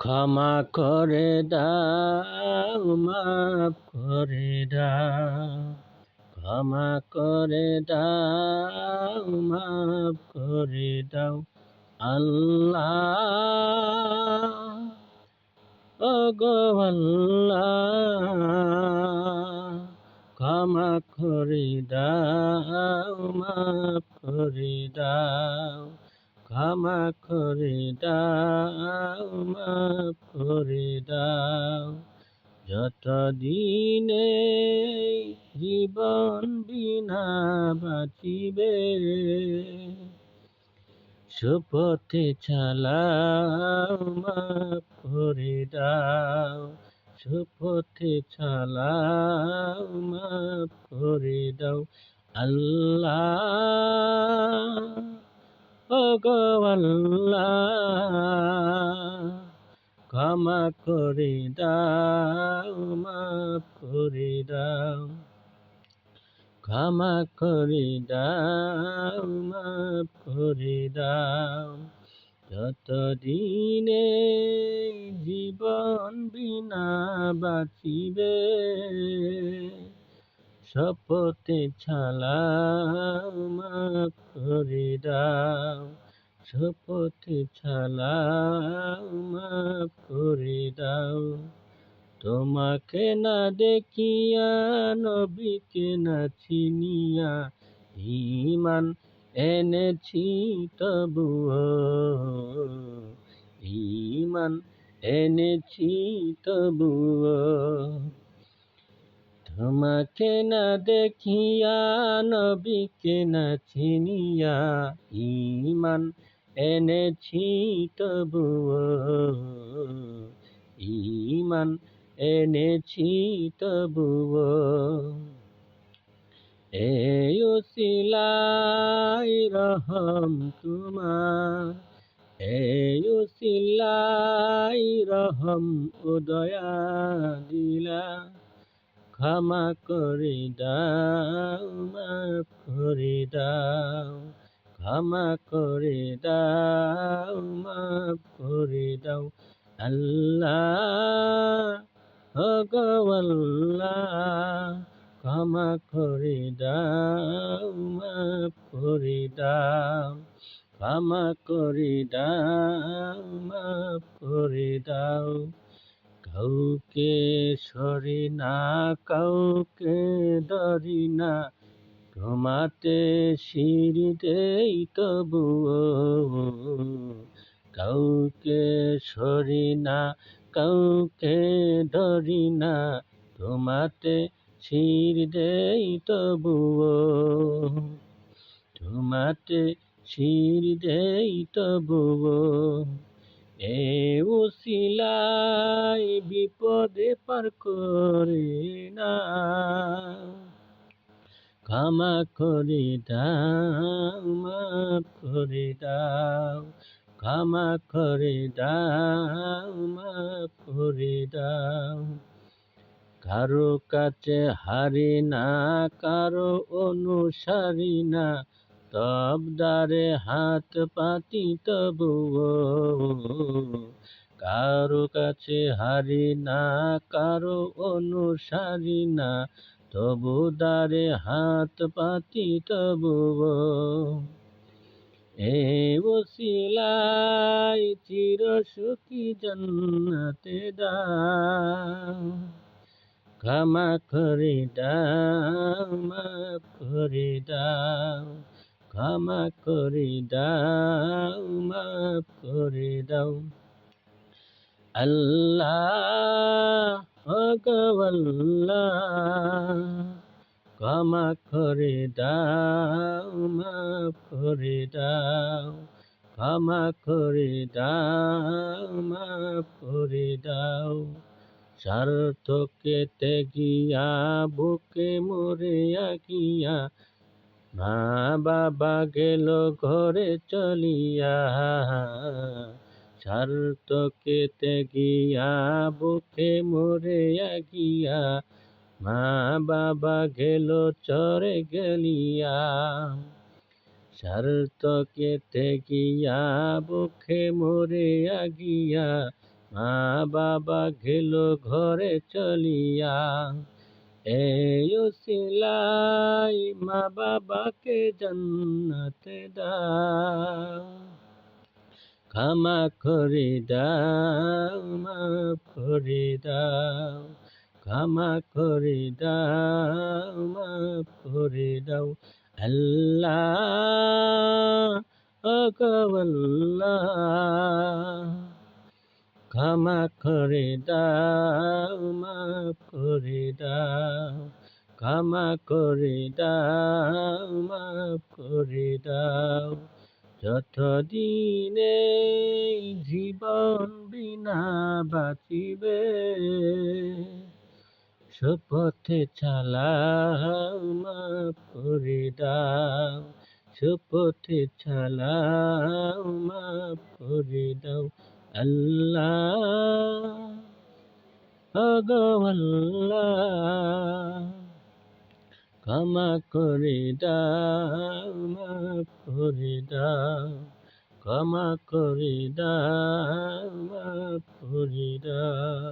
ক্ষমা করে দাও, মাফ করে দাও, ক্ষমা করে দাও, মাফ করে দাও আল্লাহ, ওগো আল্লাহ। ক্ষমা করে দাও, মাফ করে দাও, ক্ষমা করে দাও, মাফ করে দাও। যতদিনে জীবন বিনা বাঁচিবে, সুপথে চালাও, মাফ করে দাও, সুপথে চালাও, মাফ করে দাও আল্লাহ, ওগো আল্লাহ। ক্ষমা করে দাও, মাফ করে দাও, ক্ষমা করে দাও, মাফ করে দাও। যতদিনে জীবন বিনা বাঁচিবে, শপথে চালাও, মাফ করে দাও, শপথে চালাও, মাফ করে দাও। তোমাকে না দেখিয়া, নবীকে না চিনিয়া, ঈমান এনেছি তবুও, ঈমান এনেছি তবুও। তোমাকে না দেখিয়া, নবীকে না চিনিয়া, ঈমান এনেছি তবুও, ঈমান এনেছি তবুও। এই উসিলাই রহম তোমার, এই উসিলাই রহম ও দয়া দিলা। ক্ষমা করে দাও, মাফ করে দাও, ক্ষমা করে দাও, মাফ করে দাও আল্লাহ, ওগো আল্লাহ। ক্ষমা করে দাও, মাফ করে দাও, ক্ষমা করে দাও, মাফ করে দাও। কাউকে সরি না, কাউকে ধরি না, তোমাতে শির দেই তবুও। কাউকে সরি না, কাউকে ধরি না, তোমাতে শির দেই তবুও, তোমাতে শির দেই তবুও। এ উসিলাই বিপদে পার করে না, ক্ষমা করে দাও, মাফ করে দাও, ক্ষমা করে দাও, মাফ করে দাও। কারো কাছে হারি না, কারো অনুসারী না, তবদারে হাত পাতি তবুও। কারো কাছে হারি না, কারো অনুসারী না, তবু দারে হাত পাতি তবুও। এই ওসিলাই চির সুখী জান্নাতে দাও, ক্ষমা করে দাও, মাফ করে দাও, ক্ষমা করে দাও, মাফ করে দাও আল্লাহ, ওগো আল্লাহ। ক্ষমা করে দাও, মাফ করে দাও, ক্ষমা করে দাও, মাফ করে দাও। স্বার্থকে ত্যাগিয়া, বুকে মরে গিয়া, মা বাবা গেল ঘরে চলিয়া। স্বার্থকে ত্যাগিয়া, বুকে মরে গিয়া, মা বাবা গেল চরে গেলিয়া। স্বার্থকে ত্যাগিয়া, বুকে মরে গিয়া, মা বাবা গেল ঘরে চলিয়া, এই উসিলাই মা বাবাকে জান্নাতে দাও। ক্ষমা করে দাও, মাফ করে দাও, ক্ষমা করে দাও, মাফ করে দাও। আল্লাহ, ওগো আল্লাহ, ক্ষমা করে দাও, মাফ করে দাও, ক্ষমা করে দাও, মাফ করে দাও। যতদিনে জীবন বিনা বাঁচিবে, সুপথে চালাও, মাফ করে দাও, সুপথে চালাও, মাফ করে দাও। আল্লাহ, ওগো আল্লাহ, ক্ষমা করে দাও, মাফ করে দাও, ক্ষমা করে দাও, মাফ করে দাও।